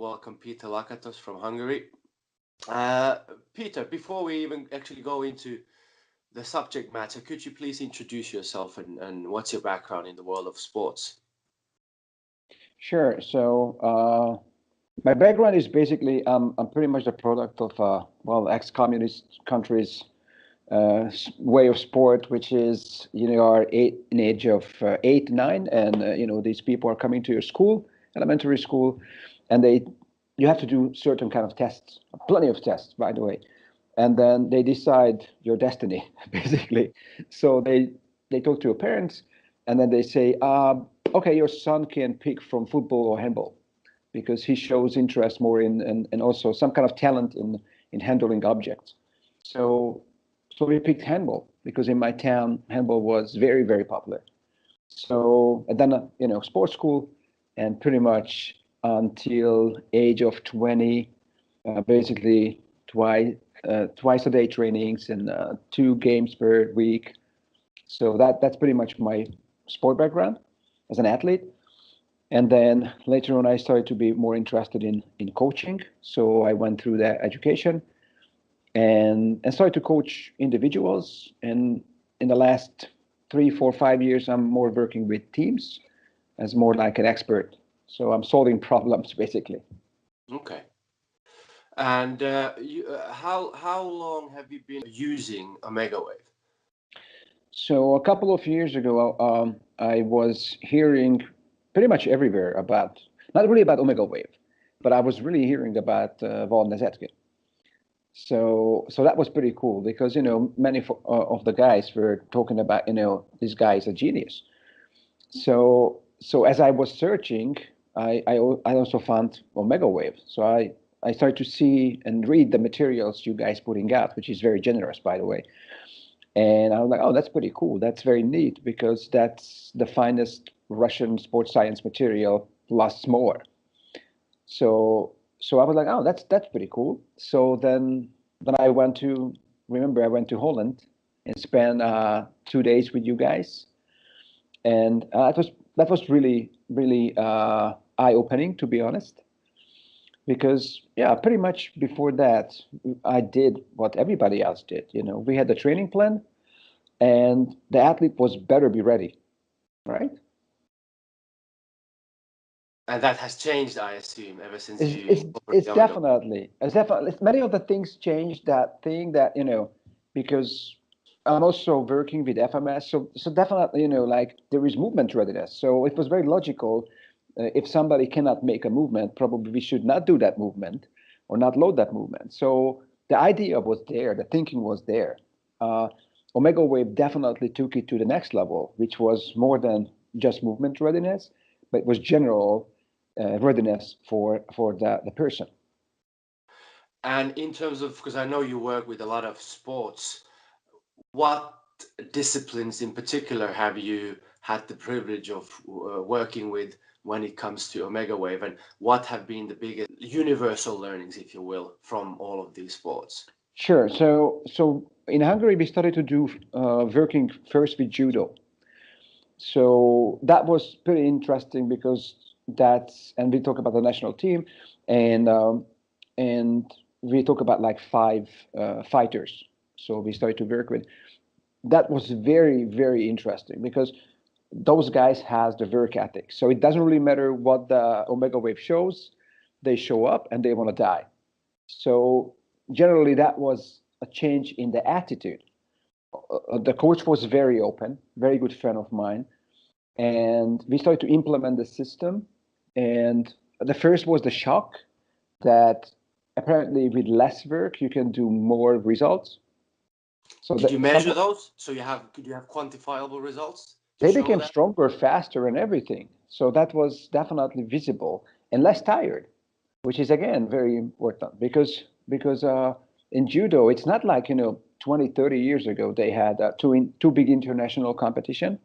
welcome Peter Lakatos from Hungary. Peter, before we even actually go into the subject matter, could you please introduce yourself and what's your background in the world of sports? Sure. So my background is basically I'm pretty much the product of ex-communist countries' way of sport, which is are an age of 8, 9, and these people are coming to your school, elementary school, and you have to do certain kind of tests, plenty of tests, by the way, and then they decide your destiny, basically. So they talk to your parents, and then they say, okay, your son can pick from football or handball because he shows interest more in and also some kind of talent in handling objects. So we picked handball because in my town handball was very, very popular. So and then sports school, and pretty much until age of 20, basically twice a day trainings and 2 games per week. So that's pretty much my sport background as an athlete. And then later on, I started to be more interested in coaching. So I went through that education and started to coach individuals. And in the last 3, 4, 5 years, I'm more working with teams as more like an expert. So I'm solving problems basically. Okay. And how long have you been using Omegawave? So a couple of years ago, I was hearing pretty much everywhere about, not really about Omegawave, but I was really hearing about Zetkin. So that was pretty cool because many of the guys were talking about this guy is a genius. So as I was searching, I also found Omegawave. So I started to see and read the materials you guys putting out, which is very generous, by the way. And I was like, oh, that's pretty cool. That's very neat because that's the finest Russian sports science material plus more. So I was like, oh, that's pretty cool. So then I went to Holland and spent 2 days with you guys, and that was really eye-opening, to be honest. Because pretty much before that, I did what everybody else did. We had the training plan, and the athlete was better be ready, right? And that has changed, I assume, ever since It's definitely many of the things changed. That thing that because I'm also working with FMS, so definitely like there is movement readiness. So it was very logical. If somebody cannot make a movement, probably we should not do that movement or not load that movement. So the idea was there, the thinking was there. Omegawave definitely took it to the next level, which was more than just movement readiness, but it was general readiness for the person. And in terms of, because I know you work with a lot of sports, what disciplines in particular have you had the privilege of working with when it comes to Omegawave, and what have been the biggest universal learnings, if you will, from all of these sports? Sure. So in Hungary, we started to do working first with judo. So that was pretty interesting because and we talk about the national team, and we talk about like 5 fighters. So we started to work with. That was very, very interesting because those guys has the work ethic. So it doesn't really matter what the Omegawave shows, they show up and they want to die. So generally that was a change in the attitude. The coach was very open, very good friend of mine, and we started to implement the system. And the first was the shock that apparently with less work you can do more results. So did you measure those? So could you have quantifiable results? They became stronger, faster, and everything. So that was definitely visible and less tired, which is again very important because in judo it's not like 20, 30 years ago they had two big international competition,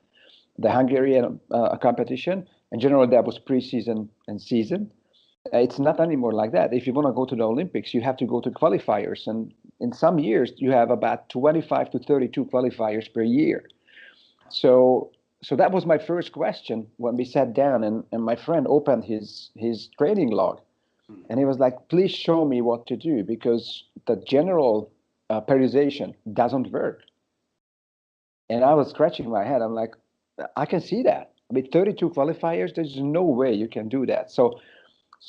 the Hungarian competition, and generally that was pre-season and season. It's not anymore like that. If you want to go to the Olympics, you have to go to qualifiers, and in some years you have about 25 to 32 qualifiers per year. So that was my first question when we sat down, and my friend opened his training log, And he was like, please show me what to do, because the general periodization doesn't work. And I was scratching my head. I'm like, I can see that. I mean, 32 qualifiers, there's no way you can do that. So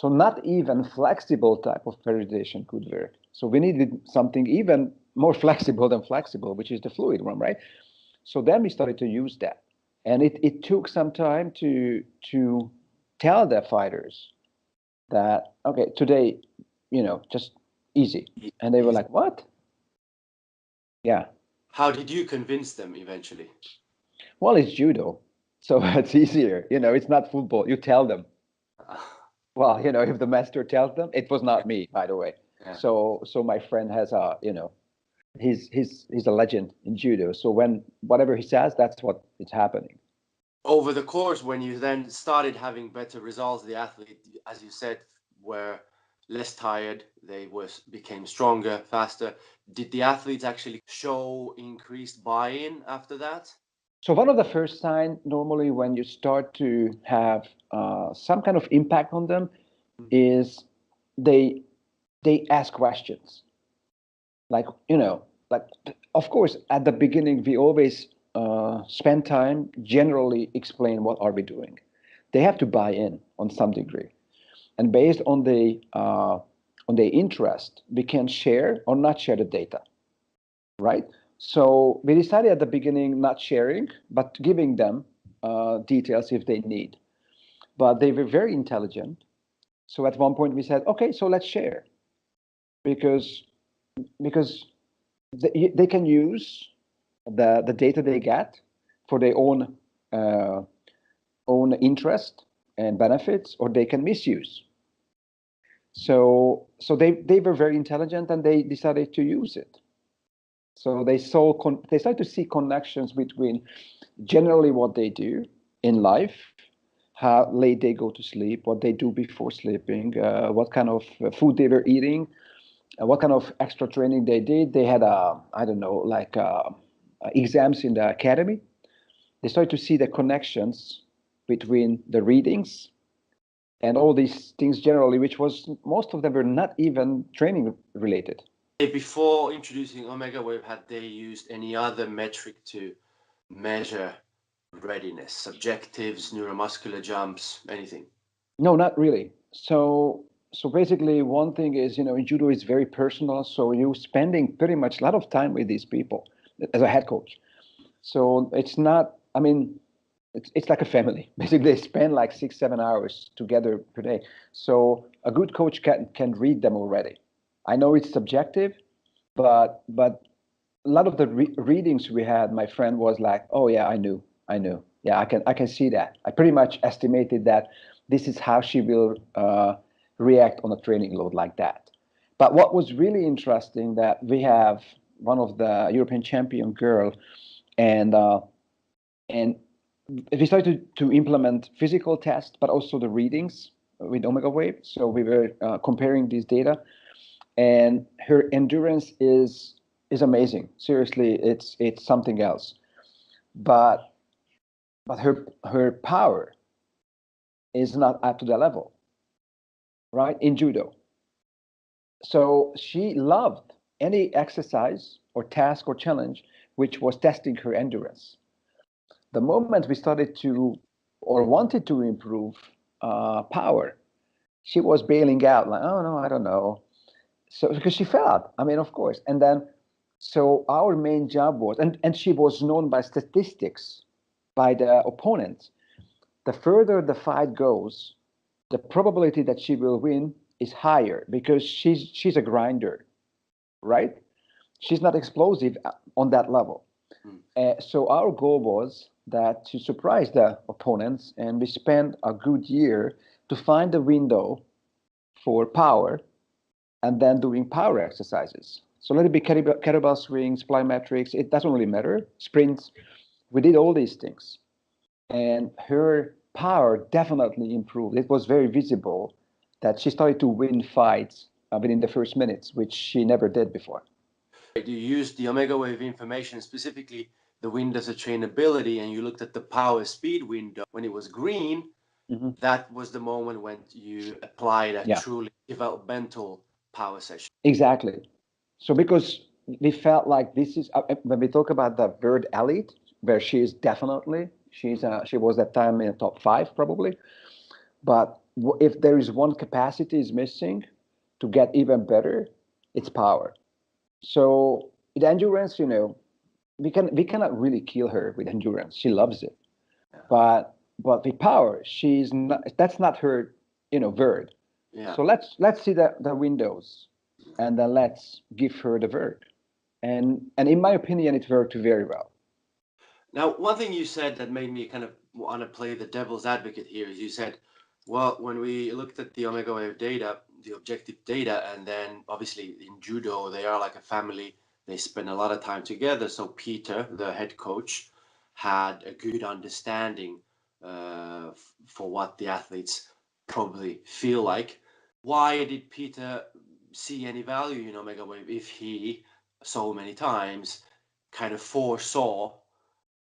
not even flexible type of periodization could work. So we needed something even more flexible than flexible, which is the fluid one, right? So then we started to use that. And it took some time to tell the fighters that, okay, today, just easy. And they were like, what? Yeah. How did you convince them eventually? Well, it's judo. So it's easier. It's not football. You tell them. Well, if the master tells them, it was not me, by the way. Yeah. So my friend has he's a legend in judo. So whatever he says, that's what is happening. Over the course, when you then started having better results, the athlete, as you said, were less tired, they became stronger, faster. Did the athletes actually show increased buy-in after that? So one of the first signs, normally when you start to have some kind of impact on them, is they ask questions. Like, of course, at the beginning, we always spend time generally explain what are we doing. They have to buy in on some degree, and based on the interest, we can share or not share the data, right? So we decided at the beginning not sharing, but giving them details if they need. But they were very intelligent. So at one point we said, okay, so let's share, because they can use the data they get for their own interest and benefits, or they can misuse. So they were very intelligent, and they decided to use it. So they started to see connections between generally what they do in life, how late they go to sleep, what they do before sleeping, what kind of food they were eating, what kind of extra training they did. They had I don't know, like exams in the academy. They started to see the connections between the readings and all these things generally, which was most of them were not even training related. Before introducing Omegawave, had they used any other metric to measure readiness, subjectives, neuromuscular jumps, anything? No, not really. So basically, one thing is, in judo, it's very personal. So you're spending pretty much a lot of time with these people as a head coach. So it's not, I mean, it's like a family. Basically, they spend like 6-7 hours together per day. So a good coach can read them already. I know it's subjective, but a lot of the readings we had, my friend was like, oh yeah, I knew. Yeah, I can see that. I pretty much estimated that this is how she will react on a training load like that. But what was really interesting, that we have one of the European champion girl, and we started to implement physical tests, but also the readings with Omegawave. So we were comparing these data, and her endurance is amazing. Seriously, it's something else. But her power is not up to the level, right? In judo. So she loved any exercise or task or challenge which was testing her endurance. The moment we started to or wanted to improve power, she was bailing out like, oh no, I don't know. So because she felt, I mean, of course. And then, so our main job was, and she was known by statistics, by the opponents. The further the fight goes, the probability that she will win is higher, because she's a grinder, right? She's not explosive on that level. So our goal was that to surprise the opponents, and we spent a good year to find a window for power, and then doing power exercises. So let it be kettlebell swings, plyometrics, it doesn't really matter, sprints. We did all these things. And her power definitely improved. It was very visible that she started to win fights within the first minutes, which she never did before. You used the Omegawave information, specifically the windows of trainability, and you looked at the power speed window. When it was green, that was the moment when you applied a Yeah. truly developmental power session. Exactly. So because we felt like this is when we talk about the bird elite, where she is definitely she was that time in the top 5 probably. But if there is one capacity is missing to get even better, it's power. So with endurance, we cannot really kill her with endurance. She loves it, but with power, she's not. That's not her, word. Yeah. So let's see the windows, and then let's give her the word. And in my opinion, it worked very well. Now, one thing you said that made me kind of want to play the devil's advocate here is you said, well, when we looked at the Omegawave data, the objective data, and then obviously in judo, they are like a family. They spend a lot of time together. So Peter, the head coach, had a good understanding for what the athletes probably feel like. Why did Peter see any value in Omegawave if he so many times kind of foresaw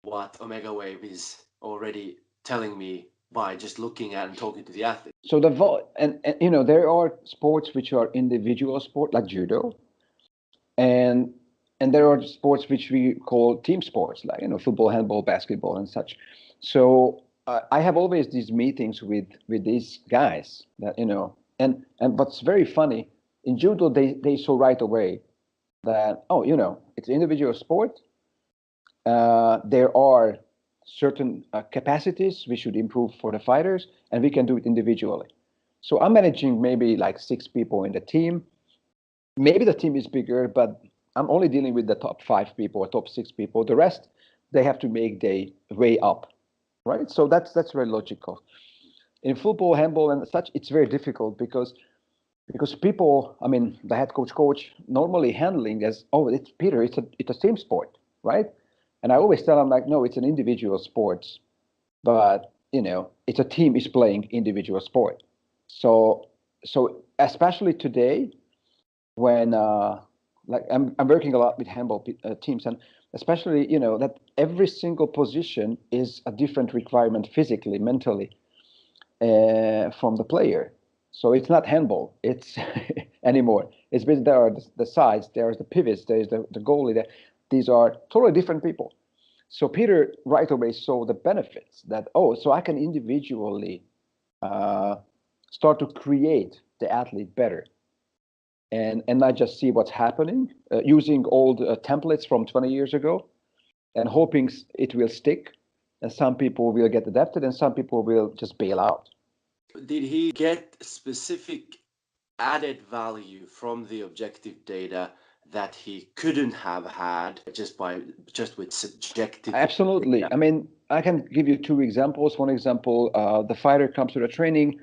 what Omegawave is already telling me by just looking at and talking to the athlete? So and there are sports which are individual sport like judo, and there are sports which we call team sports like football, handball, basketball, and such. So I have always these meetings with these guys that and what's very funny in judo they saw right away that it's an individual sport. There are certain capacities we should improve for the fighters, and we can do it individually. So I'm managing maybe like 6 people in the team. Maybe the team is bigger, but I'm only dealing with the top 5 people or top 6 people. The rest, they have to make their way up, right? So that's very logical. In football, handball, and such, it's very difficult because people, I mean, the head coach normally handling as, it's Peter, it's a team sport, right? And I always tell them like, no, it's an individual sport, but it's a team is playing individual sport. So especially today when like I'm working a lot with handball teams, and especially that every single position is a different requirement physically, mentally, from the player. So it's not handball. It's anymore. It's basically there are the sides, there's the pivots, there's the goalie. These are totally different people. So Peter right away saw the benefits that so I can individually start to create the athlete better, and not just see what's happening using old templates from 20 years ago, and hoping it will stick, and some people will get adapted, and some people will just bail out. Did he get specific added value from the objective data that he couldn't have had just with subjective Absolutely. data? I mean, I can give you 2 examples. One example, the fighter comes to the training.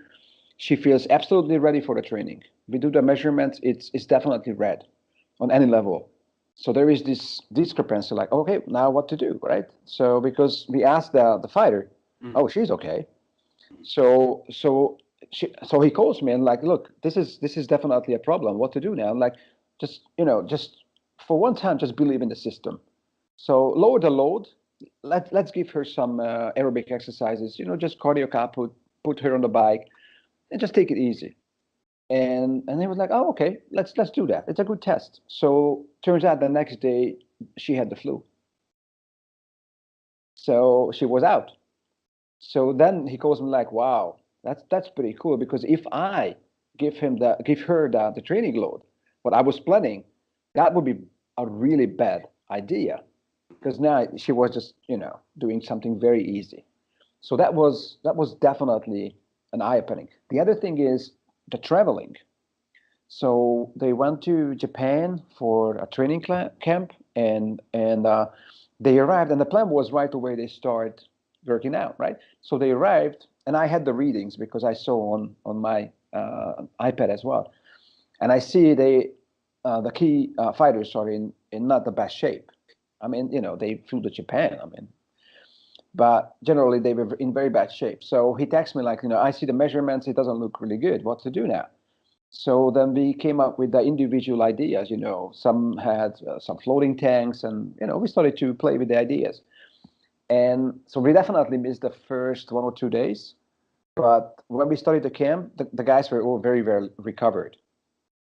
She feels absolutely ready for the training. We do the measurements. It's definitely red on any level. So there is this discrepancy, like, okay, now what to do, right? So because we asked the fighter, she's okay. So he calls me and like, look, this is definitely a problem. What to do now? I'm like, just for one time, just believe in the system. So lower the load. Let's give her some aerobic exercises. Just cardio car, put her on the bike, and just take it easy. And they was like, oh, okay, let's do that. It's a good test. So turns out the next day she had the flu. So she was out. So then he calls me like, wow, that's pretty cool, because if I give her the training load, what I was planning, that would be a really bad idea, because now she was just doing something very easy. So that was definitely an eye opening. The other thing is the traveling. So they went to Japan for a training camp, and they arrived, and the plan was right away they start working out, right? So they arrived, and I had the readings because I saw on my iPad as well, and I see the key fighters are in not the best shape. I mean, they flew to Japan. I mean, but generally they were in very bad shape. So he texts me like, I see the measurements. It doesn't look really good. What to do now? So then we came up with the individual ideas. Some had some floating tanks, and we started to play with the ideas. And so we definitely missed the first 1 or 2 days, But when we started the camp, the guys were all very, very recovered.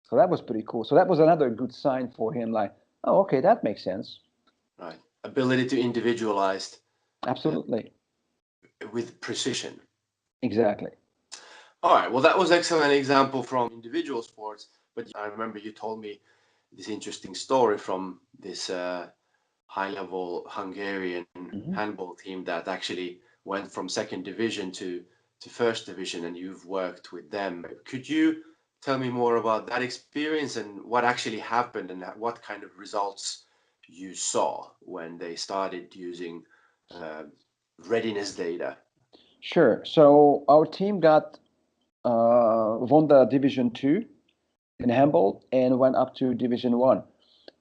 So that was pretty cool. So that was another good sign for him, like, oh, okay, that makes sense. Right. Ability to individualize Absolutely. with precision. Exactly. All right. Well, that was excellent example from individual sports. But I remember you told me this interesting story from this high-level Hungarian Mhm. handball team that actually went from second division to first division, and you've worked with them. Could you tell me more about that experience and what actually happened and what kind of results you saw when they started using uh, readiness data? Sure. So our team got won the Division Two in handball and went up to Division One.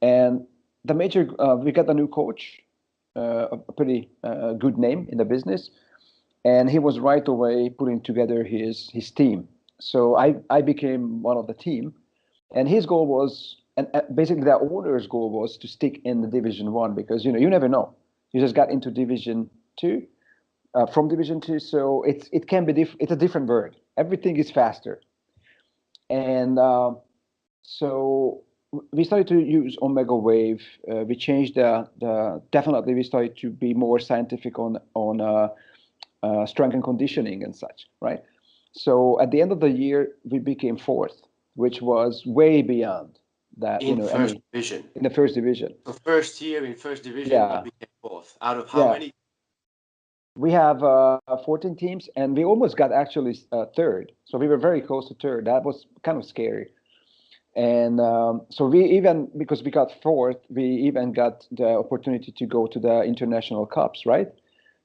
And the major, we got a new coach, a pretty good name in the business, and he was right away putting together his team. So I became one of the team, and his goal was, and basically the owner's goal was to stick in the Division One because you never know. You just got into Division Two, from Division Two, so it can be it's a different world. Everything is faster, and so we started to use Omegawave. We changed the definitely we started to be more scientific on strength and conditioning and such, right? So at the end of the year, we became fourth, which was way beyond that, In first any division. in the first division. So first year in first division, you Yeah, became fourth. Out of how yeah. many? We have 14 teams, and we almost got actually third. So we were very close to third. That was kind of scary. And so we even, because we got fourth, we even got the opportunity to go to the international cups, right?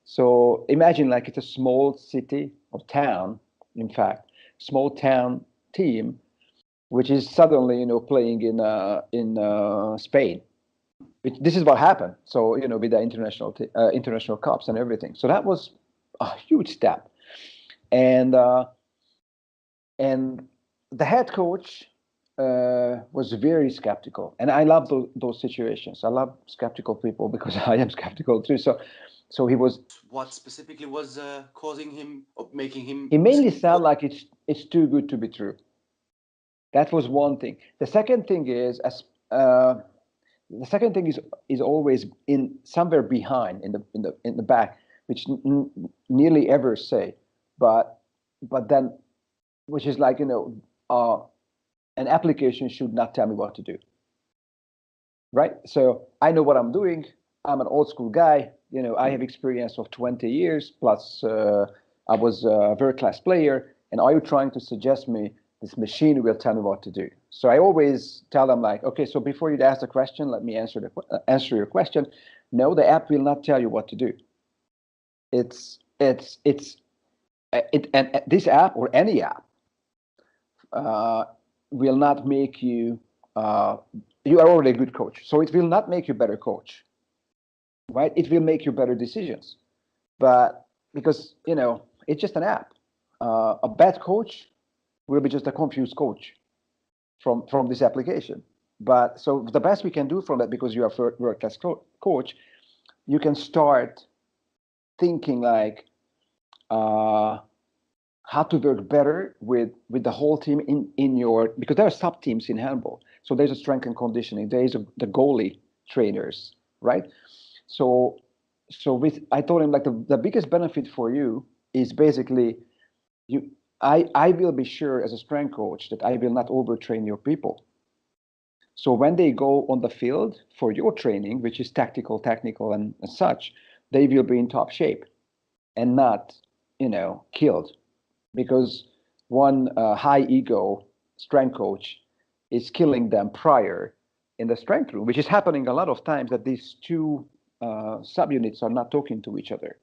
So imagine like it's a small city or town, in fact, small town team, which is suddenly, playing in Spain. This is what happened. So, with the international cups and everything. So that was a huge step. And and the head coach was very skeptical, and I love those situations. I love skeptical people because I am skeptical too. So What specifically was causing him, or making him he made me skeptical? sound like it's too good to be true. That was one thing. The second thing is, uh, the second thing is always in somewhere behind in the back, which nearly ever say, but then, which is like, an application should not tell me what to do, right? So I know what I'm doing. I'm an old school guy. I have experience of 20 years plus. I was a very class player. And are you trying to suggest me this machine will tell me what to do? So I always tell them like, okay, so before you ask the question, let me answer your question. No, the app will not tell you what to do. And this app or any app uh, will not make you. You are already a good coach, so it will not make you a better coach, right? It will make you better decisions, but because it's just an app. A bad coach will be just a confused coach from this application. But so the best we can do from that, because you are world class coach, you can start thinking like uh, how to work better with the whole team in your, because there are sub teams in handball. So there's a strength and conditioning. There is the goalie trainers, right? So I told him like the biggest benefit for you is basically you. I will be sure as a strength coach that I will not overtrain your people. So when they go on the field for your training, which is tactical, technical, and such, they will be in top shape and not, killed, because one high ego strength coach is killing them prior in the strength room, which is happening a lot of times that these two subunits are not talking to each other.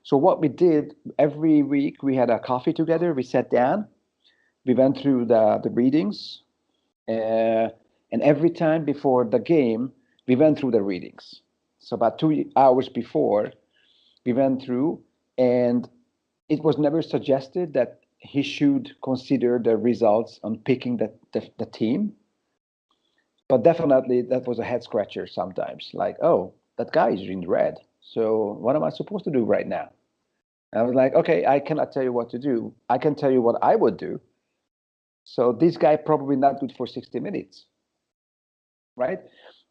So what we did every week, we had a coffee together. We sat down, we went through the readings, uh, and every time before the game, we went through the readings. So about 2 hours before, we went through, and it was never suggested that he should consider the results on picking the team. But definitely that was a head scratcher sometimes. Like, oh, that guy is in red. So what am I supposed to do right now? I was like, okay, I cannot tell you what to do. I can tell you what I would do. So this guy probably not good for 60 minutes, right?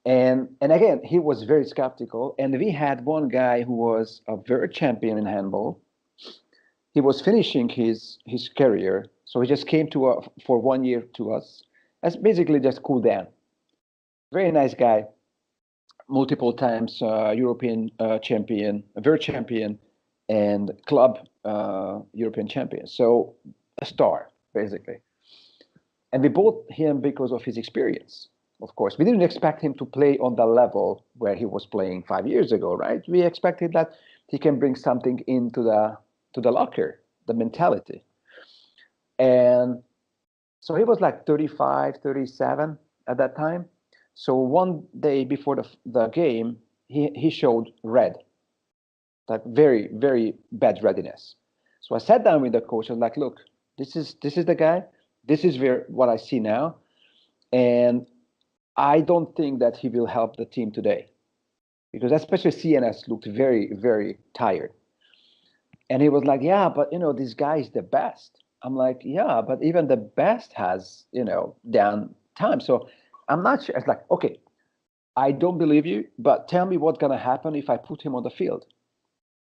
And again, he was very skeptical. And we had one guy who was a world champion in handball. He was finishing his career, so he just came to for 1 year to us as basically just cool down. Very nice guy, multiple times European champion, world champion, and club European champion. So a star basically. And we bought him because of his experience. Of course, we didn't expect him to play on the level where he was playing 5 years ago, right? We expected that he can bring something into the locker, the mentality. And so he was like 35, 37 at that time. So one day before the game, he showed red, like very, very bad readiness. So I sat down with the coach. I was like, look, this is the guy. This is what I see now. And I don't think that he will help the team today because especially CNS looked very, very tired. And he was like, yeah, but this guy is the best. I'm like, yeah, but even the best has, down time. So I'm not sure. It's like, okay, I don't believe you, but tell me what's going to happen if I put him on the field.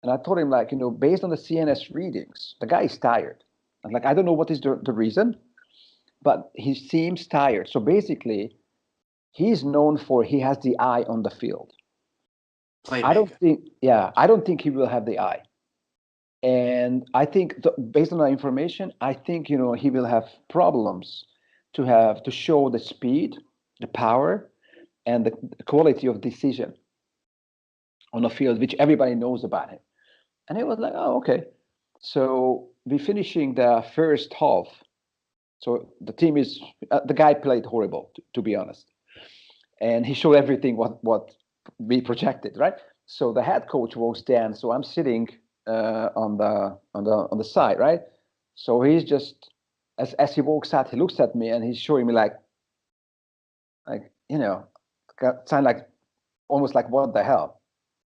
And I told him, like, based on the CNS readings, the guy is tired. I'm like, I don't know what is the reason, but he seems tired. So basically, he's known for he has the eye on the field. Playmaker. I don't think he will have the eye. And I think based on the information, I think he will have problems to show the speed, the power, and the quality of decision on the field, which everybody knows about him. And it was like, oh, okay. So we finishing the first half. So the team is the guy played horrible, to be honest, and he showed everything what we projected, right? So the head coach walks down. So I'm sitting on the side, right? So he's just as he walks out, he looks at me and he's showing me like sound like almost like what the hell,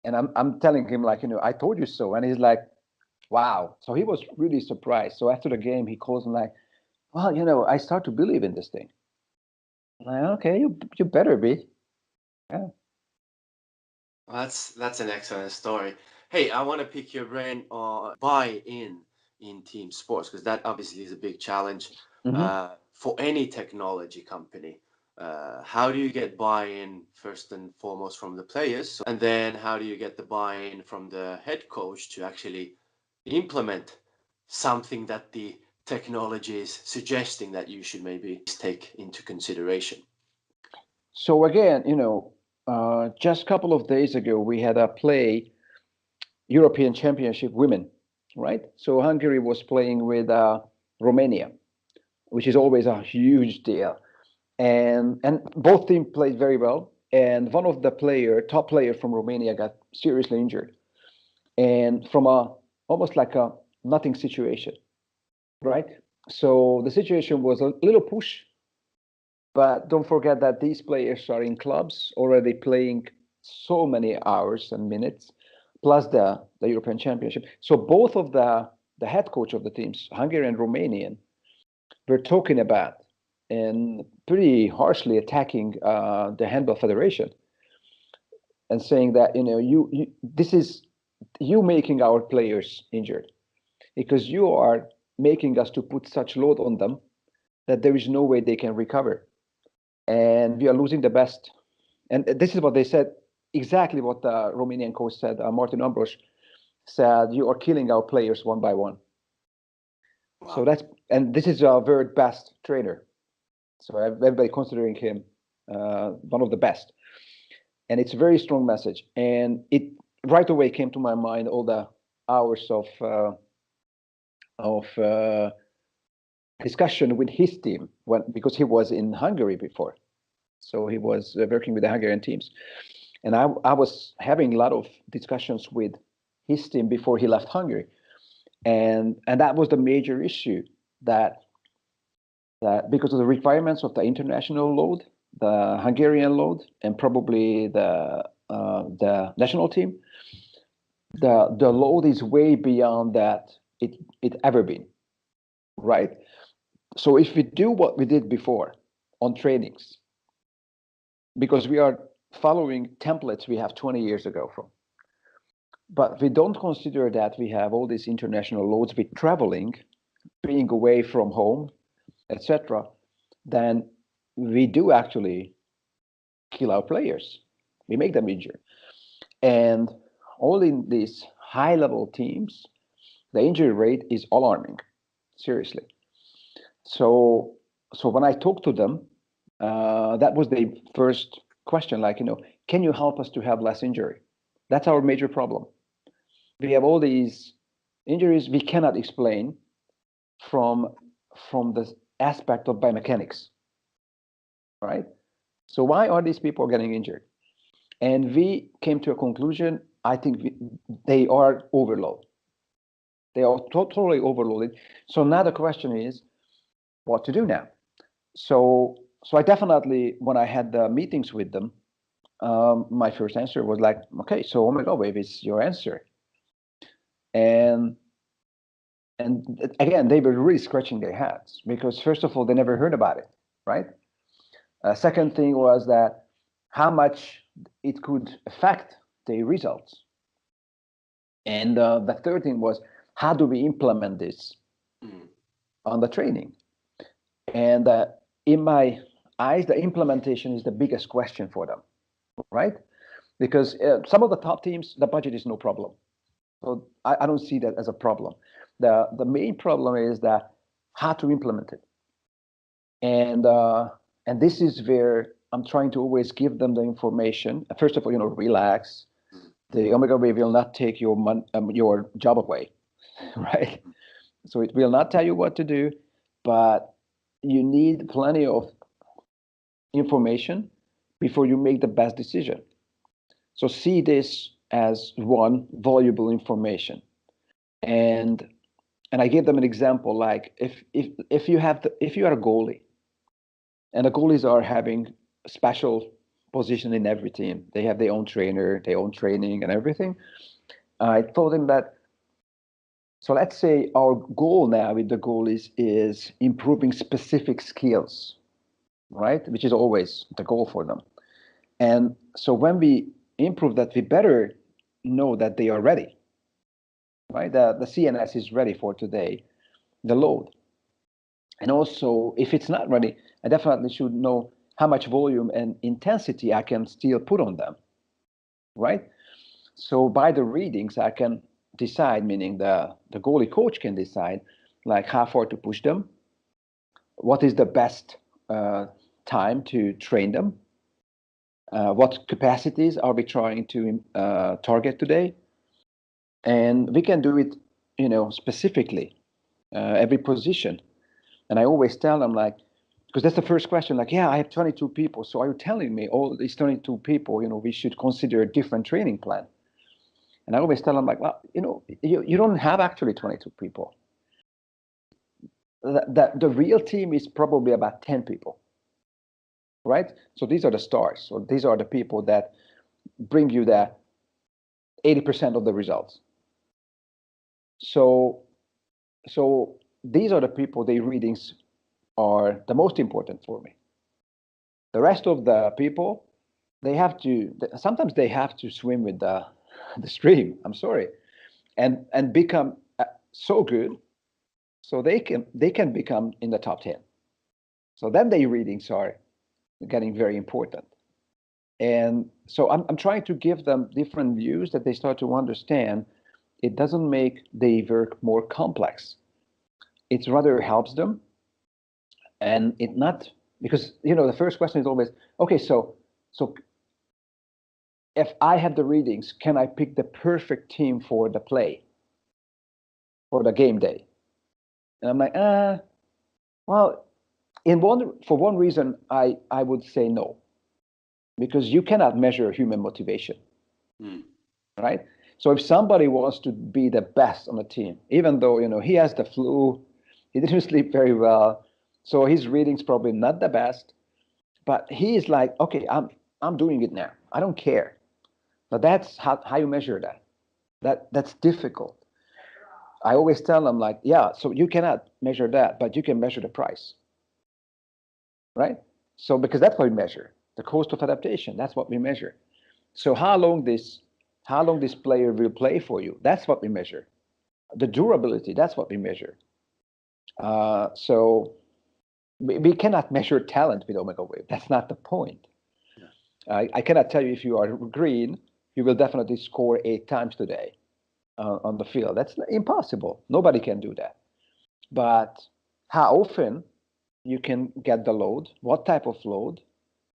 and I'm telling him like I told you so, and he's like, wow. So he was really surprised. So after the game, he calls me like, well, I start to believe in this thing. I'm like, okay, you better be, yeah. Well, that's an excellent story. Hey, I want to pick your brain on buy-in in team sports because that obviously is a big challenge Mm-hmm. for any technology company. How do you get buy-in first and foremost from the players, and then how do you get the buy-in from the head coach to actually implement something that the technology is suggesting that you should maybe take into consideration? So again, just a couple of days ago, we had a play European Championship women, right? So Hungary was playing with Romania, which is always a huge deal, and both teams played very well. And one of the top player from Romania, got seriously injured, and from a almost like a nothing situation, right? So the situation was a little push, but don't forget that these players are in clubs already playing so many hours and minutes, plus the European Championship. So both of the head coach of the teams, Hungarian and Romanian, were talking about and pretty harshly attacking the handball federation and saying that you this is you making our players injured because you are making us to put such load on them that there is no way they can recover, and we are losing the best. And this is what they said, exactly what the Romanian coach said. Martin Ambros said, "You are killing our players one by one." So Wow. and this is our very best trainer. So everybody considering him one of the best, and it's a very strong message. And it right away came to my mind all the hours of discussion with his team because he was in Hungary before, so he was working with the Hungarian teams. And I was having a lot of discussions with his team before he left Hungary, and that was the major issue, that because of the requirements of the international load, the Hungarian load, and probably the national team, the load is way beyond that it ever been, right? So if we do what we did before on trainings, because we are following templates we have 20 years ago from, but we don't consider that we have all these international loads with traveling, being away from home, etc., then we do actually kill our players. We make them injured. And all in these high level teams, the injury rate is alarming, seriously. So, so when I talked to them, that was the first question, like, can you help us to have less injury? That's our major problem. We have all these injuries we cannot explain from the aspect of biomechanics, right? So why are these people getting injured? And we came to a conclusion. I think they are overloaded. They are totally overloaded. So now the question is, what to do now? So I definitely, when I had the meetings with them, my first answer was like, okay, so Omegawave is your answer. And again, they were really scratching their heads because first of all, they never heard about it, right? Second thing was that how much it could affect the results. And the third thing was, how do we implement this on the training? And in my eyes, the implementation is the biggest question for them, right? Because some of the top teams, the budget is no problem. So I don't see that as a problem. The main problem is that how to implement it. And this is where I'm trying to always give them the information. First of all, relax. The Omegawave will not take your job away, right? So it will not tell you what to do, but you need plenty of information before you make the best decision. So see this as one valuable information. And I gave them an example, like if you are a goalie, and the goalies are having a special position in every team. They have their own trainer, their own training and everything. I told them that, so let's say our goal now with the goalies is improving specific skills, right? Which is always the goal for them. And so when we improve that, we better know that they are ready, right? The CNS is ready for today, the load. And also, if it's not ready, I definitely should know how much volume and intensity I can still put on them, right? So by the readings, I can decide, meaning the goalie coach can decide, like how far to push them, what is the best time to train them, what capacities are we trying to target today, and we can do it, specifically, every position. And I always tell them, like, because that's the first question, like, yeah, I have 22 people. So are you telling me all these 22 people, we should consider a different training plan? And I always tell them, like, well, you don't have actually 22 people. The real team is probably about 10 people, right? So these are the stars. So these are the people that bring you the 80% of the results. So these are the people, their readings are the most important for me. The rest of the people, sometimes they have to swim with the stream. I'm sorry, and become so good, so they can become in the top 10. So then their readings are getting very important. And so I'm trying to give them different views that they start to understand. It doesn't make the work more complex. It rather helps them, and it not because the first question is always, okay, so if I have the readings, can I pick the perfect team for the play, for the game day? And I'm like, well, for one reason, I would say no, because you cannot measure human motivation, right? So if somebody wants to be the best on the team, even though he has the flu, he didn't sleep very well, so his readings probably not the best, but he is like, okay, I'm doing it now. I don't care. But that's how you measure that. That's difficult. I always tell them like, yeah, so you cannot measure that, but you can measure the price, right? So because that's what we measure, the cost of adaptation. That's what we measure. So how long this player will play for you. That's what we measure. The durability. That's what we measure. So we cannot measure talent with Omegawave. That's not the point. I cannot tell you if you are green, you will definitely score 8 times today on the field. That's impossible. Nobody can do that. But how often you can get the load, what type of load,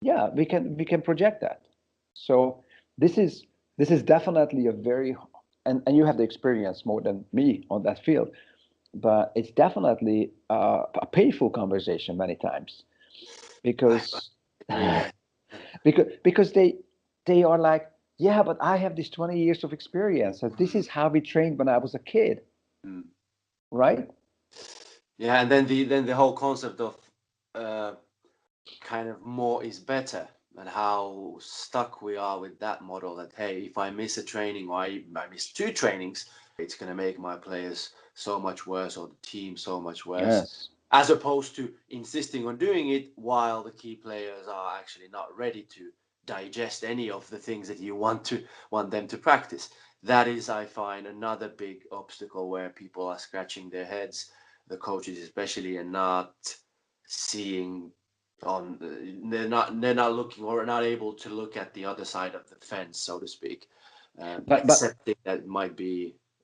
yeah, we can project that. So this is definitely a very, and you have the experience more than me on that field, but it's definitely a painful conversation many times because Yeah. because they are like, yeah, but I have this 20 years of experience, and this is how we trained when I was a kid, Mm. right? Yeah, and then the whole concept of uh, kind of more is better, and how stuck we are with that model that, hey, if I miss a training or I miss 2 trainings, it's going to make my players so much worse or the team so much worse, Yes. as opposed to insisting on doing it while the key players are actually not ready to digest any of the things that you want them to practice. That is, I find, another big obstacle where people are scratching their heads, the coaches especially, and not seeing on they're not looking or not able to look at the other side of the fence, so to speak, But accepting that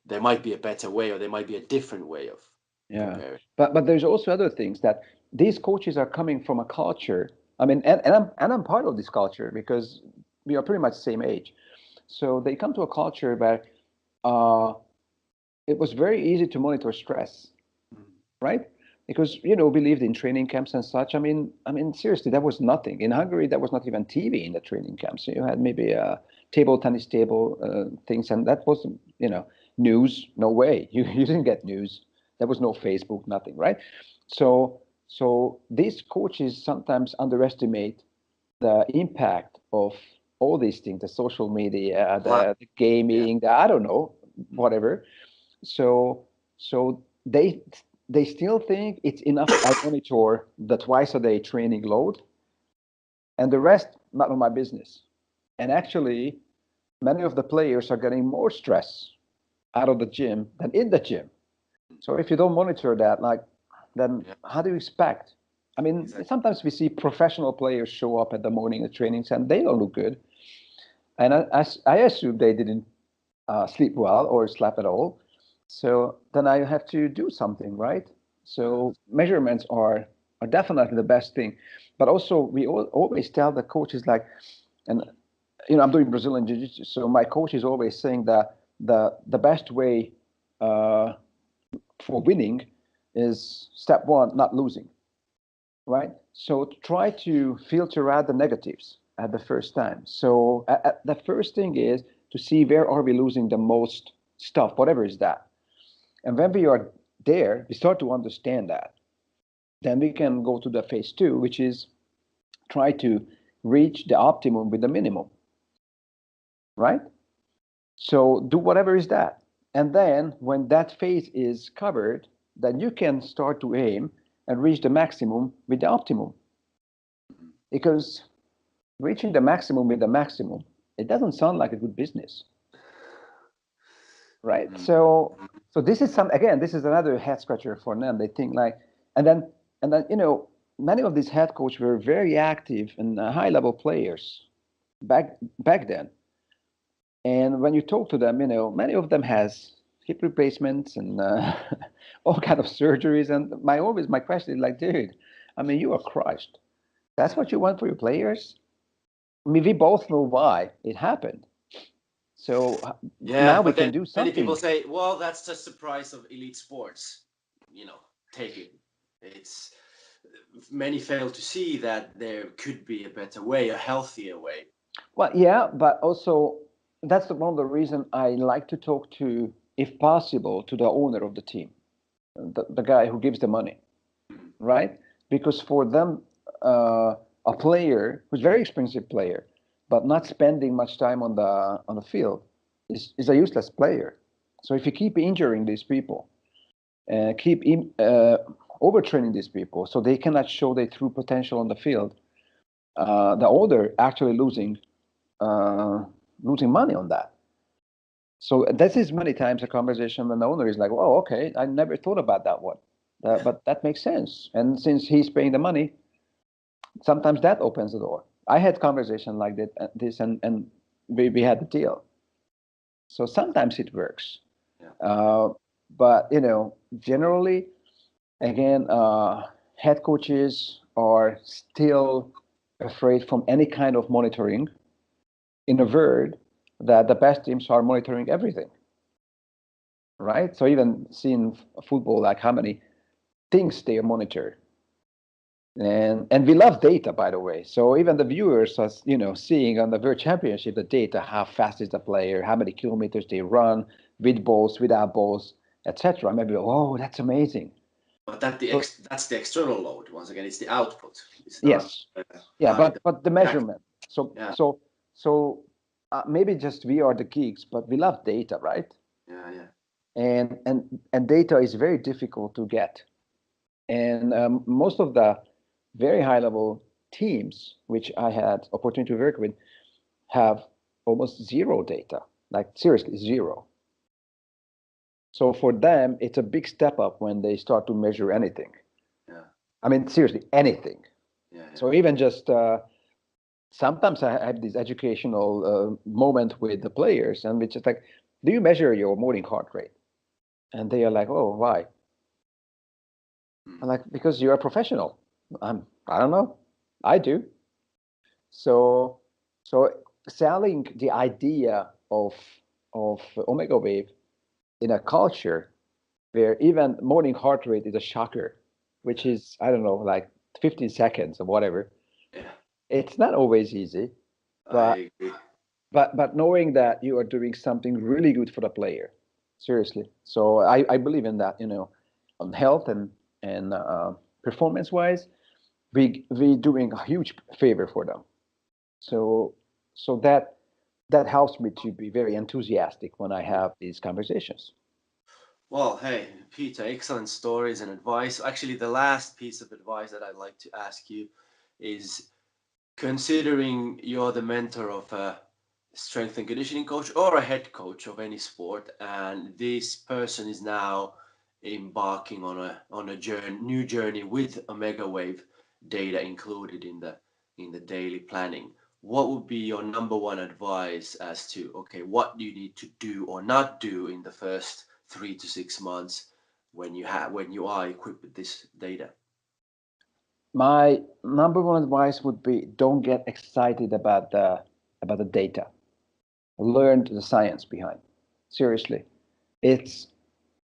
there might be a better way or there might be a different way of yeah, preparing. but there's also other things that these coaches are coming from a culture. I mean, and I'm part of this culture because we are pretty much the same age. So they come to a culture where uh, it was very easy to monitor stress, right? Because we lived in training camps and such. I mean, seriously, that was nothing. In Hungary, there was not even TV in the training camps. So you had maybe a table tennis table things, and that was news. No way, you didn't get news. There was no Facebook, nothing, right? So these coaches sometimes underestimate the impact of all these things, the social media, Like, the yeah, gaming, the I don't know, whatever. So they still think it's enough. I monitor the twice a day training load, and the rest not of my business. And actually, many of the players are getting more stress out of the gym than in the gym. So if you don't monitor that, then yeah, how do you expect? I mean, exactly. sometimes we see professional players show up at the morning of trainings and they don't look good. And I assume they didn't sleep well or sleep at all. So then I have to do something, right? So measurements are definitely the best thing, but also we always tell the coaches like, and I'm doing Brazilian Jiu-Jitsu, so my coach is always saying that the best way uh, for winning is step one, not losing, right? So try to filter out the negatives at the first time. So the first thing is to see where are we losing the most stuff, whatever is that. And when we are there, we start to understand that. Then we can go to the phase two, which is try to reach the optimum with the minimum, right? So do whatever is that. And then when that phase is covered, then you can start to aim and reach the maximum with the optimum. Because reaching the maximum with the maximum, it doesn't sound like a good business, right? Mm. So this is this is another head scratcher for them. They think like, and then many of these head coaches were very active and high level players back then. And when you talk to them, many of them has hip replacements and all kind of surgeries. And my question is like, dude, I mean, you are crushed. That's what you want for your players? I mean, we both know why it happened. So Yeah, now we but can then do many people something. say, well, that's just the price of elite sports. You know, take it. It's many fail to see that there could be a better way, a healthier way. Well, yeah, but also that's one of the reason I like to talk to, if possible, to the owner of the team, the guy who gives the money, right? Because for them, a player who's very expensive player, but not spending much time on the field, is a useless player. So if you keep injuring these people, keep overtraining these people, so they cannot show their true potential on the field, the owner actually losing money on that. So this is many times a conversation when the owner is like, "Oh, okay, I never thought about that one, but that makes sense." And since he's paying the money, sometimes that opens the door. I had conversation like that, and we had the deal. So sometimes it works, but generally, again, head coaches are still afraid from any kind of monitoring. In a word, that the best teams are monitoring everything, right? So even seeing football, like how many things they monitor, and we love data, by the way. So even the viewers are, seeing on the World Championship the data, how fast is the player, how many kilometers they run, with balls, without balls, etc. Maybe, oh, that's amazing. But that's the external load. Once again, it's the output. It's not. Yes, yeah, but the measurement. So Yeah. maybe just we are the geeks, but we love data, right? Yeah. And data is very difficult to get, and most of the very high level teams which I had opportunity to work with have almost zero data, like seriously zero. So for them, it's a big step up when they start to measure anything. Yeah. I mean, seriously, anything. Yeah. So even just sometimes I have this educational moment with the players, and it's just like, do you measure your morning heart rate? And they are like, oh, why? I'm like, because you're a professional. I don't know. I do. So selling the idea of Omegawave in a culture where even morning heart rate is a shocker, which is, I don't know, like 15 seconds or whatever. Yeah. It's not always easy, but I agree. but knowing that you are doing something really good for the player, seriously. So I believe in that, on health and performance wise, we doing a huge favor for them. So that helps me to be very enthusiastic when I have these conversations. Well, hey, Peter, excellent stories and advice. Actually, the last piece of advice that I'd like to ask you is, considering you're the mentor of a strength and conditioning coach or a head coach of any sport, and this person is now embarking on a new journey with Omegawave data included in the daily planning, what would be your number one advice as to, okay, what do you need to do or not do in the first 3 to 6 months when you are equipped with this data? My number one advice would be, don't get excited about the data. Learn the science behind. Seriously, it's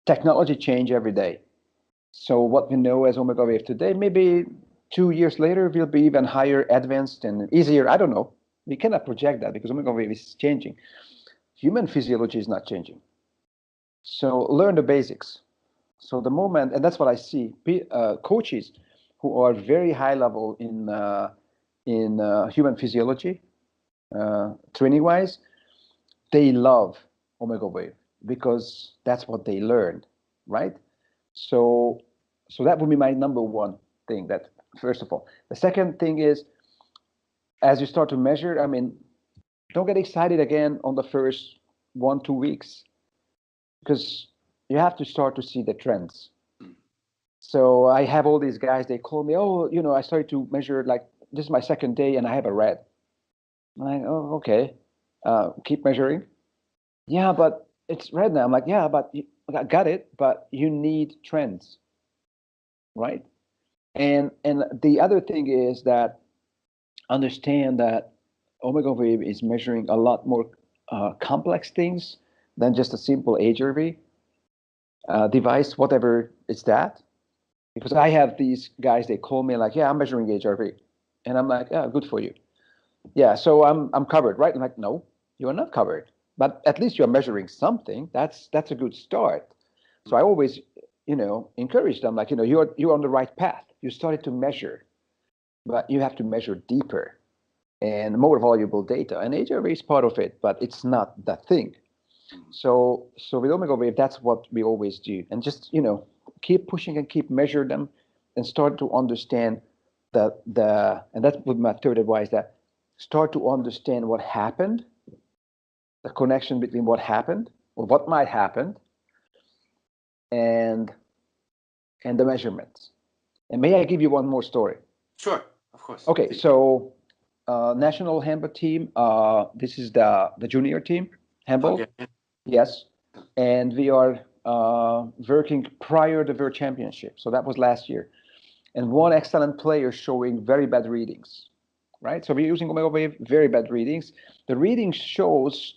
technology change every day. So what we know as Omega Wave today, maybe 2 years later, will be even higher, advanced, and easier. I don't know. We cannot project that because Omega Wave is changing. Human physiology is not changing. So learn the basics. So the moment, and that's what I see, coaches who are very high level in human physiology, training wise, they love Omega Wave because that's what they learned, right? So that would be my number one thing. That first of all, the second thing is, as you start to measure, I mean, don't get excited again on the first 1 2 weeks, because you have to start to see the trends. So I have all these guys, they call me, oh, I started to measure, like, this is my second day and I have a red. I'm like, oh, okay. Keep measuring. Yeah, but it's red now. I'm like, yeah, but I got it, but you need trends, right? And the other thing is that understand that Omegawave is measuring a lot more complex things than just a simple HRV device, whatever it's that. Because I have these guys, they call me like, yeah, I'm measuring HRV. And I'm like, yeah, good for you. Yeah, so I'm covered, right? I'm like, no, you are not covered. But at least you're measuring something. That's a good start. So I always, encourage them, like, you're on the right path. You started to measure, but you have to measure deeper and more valuable data. And HRV is part of it, but it's not the thing. So with Omegawave, that's what we always do, and just keep pushing and keep measure them, and start to understand and that's what my third advice, that start to understand what happened, the connection between what happened or what might happen, and the measurements. And may I give you one more story? Sure, of course. Okay, so national handball team. This is the junior team handball. Okay. Yes, and we are working prior to the World Championship. So that was last year, and one excellent player showing very bad readings. Right, so we're using Omegawave, very bad readings. The reading shows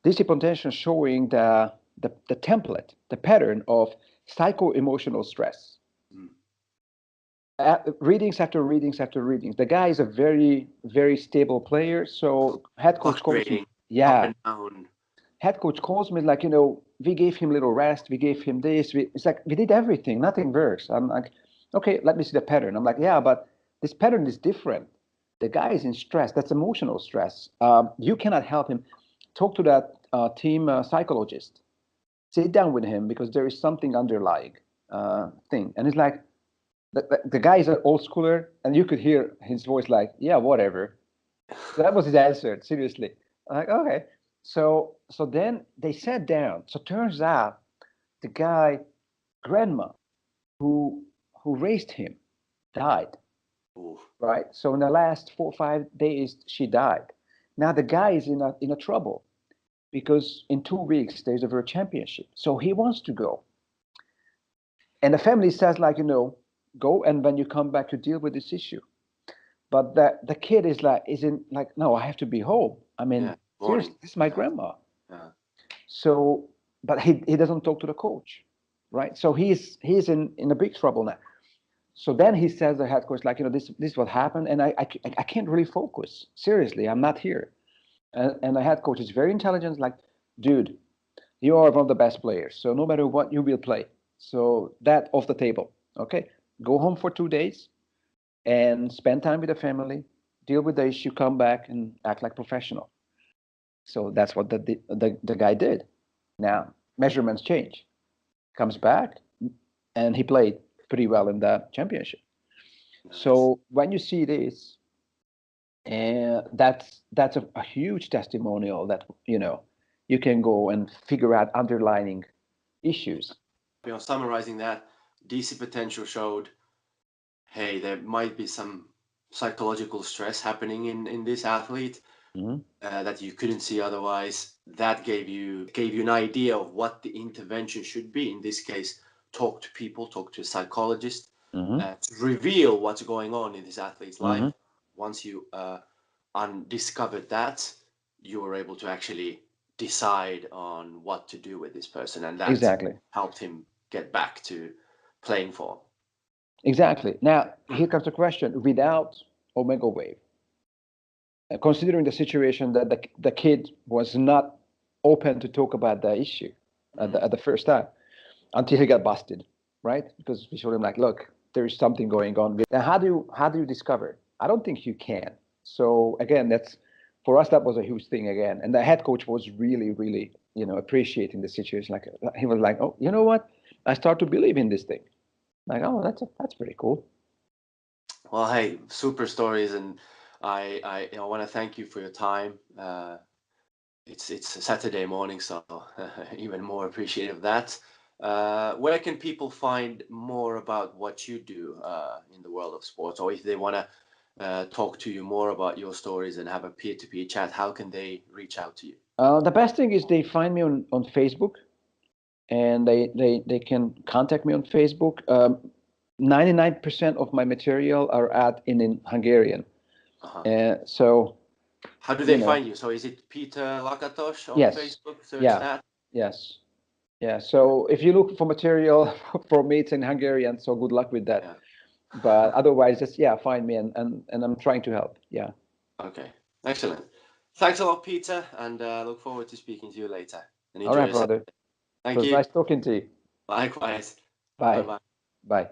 discipline tension showing the template, the pattern of psycho-emotional stress. Readings after readings after readings. The guy is a very, very stable player. So head coach calls me. Up Yeah. and down. Head coach calls me like, we gave him little rest. We gave him this. It's like, we did everything. Nothing works. I'm like, okay, let me see the pattern. I'm like, yeah, but this pattern is different. The guy is in stress. That's emotional stress. You cannot help him. Talk to that team psychologist. Sit down with him because there is something underlying thing. And it's like, the guy is an old schooler, and you could hear his voice like, yeah, whatever. So that was his answer, seriously. I'm like, okay. So then they sat down. So turns out the guy, grandma, who raised him, died. Ooh. Right. So in the last 4 or 5 days, she died. Now the guy is in a trouble because in 2 weeks there's a world championship. So he wants to go. And the family says, like, go, and when you come back to deal with this issue. But the kid is like, no, I have to be home. I mean, seriously, this is my grandma. Yeah. So, but he doesn't talk to the coach, right? So he's in a big trouble now. So then he says to the head coach, like, this is what happened, and I can't really focus. Seriously, I'm not here. And the head coach is very intelligent, like, dude, you are one of the best players. So no matter what, you will play. So that off the table. Okay, go home for 2 days and spend time with the family, deal with the issue, come back and act like professional. So that's what the guy did. Now measurements change. Comes back and he played pretty well in the championship. Nice. So when you see this, that's a huge testimonial that you can go and figure out underlying issues. Summarizing that, DC Potential showed, hey, there might be some psychological stress happening in this athlete that you couldn't see otherwise. That gave you an idea of what the intervention should be. In this case, talk to people, talk to a psychologist, to reveal what's going on in this athlete's life. Once you discovered that, you were able to actually decide on what to do with this person, and that exactly helped him get back to playing form. Exactly. Now, here comes the question. Without Omegawave, considering the situation that the kid was not open to talk about the issue at the first time until he got busted, right? Because we showed him like, look, there is something going on. Now, how do you discover? I don't think you can. So again, for us, that was a huge thing again. And the head coach was really, really, appreciating the situation. Like, he was like, oh, you know what? I start to believe in this thing. Like, oh, that's pretty cool. Well, hey, super stories, and I want to thank you for your time. It's a Saturday morning, so even more appreciative of that. Where can people find more about what you do in the world of sports, or if they want to talk to you more about your stories and have a peer-to-peer chat, how can they reach out to you? The best thing is they find me on Facebook, and they can contact me on Facebook. 99% of my material are in Hungarian. So how do they find you? So is it Peter Lakatos on Facebook? Search that? Yes. Yeah. So if you look for material for me, it's in Hungarian. So good luck with that. Yeah. But otherwise, just find me, and I'm trying to help. Yeah. Okay. Excellent. Thanks a lot, Peter, and look forward to speaking to you later. All right, brother. Thank you. It was nice talking to you. Likewise. Bye. Bye.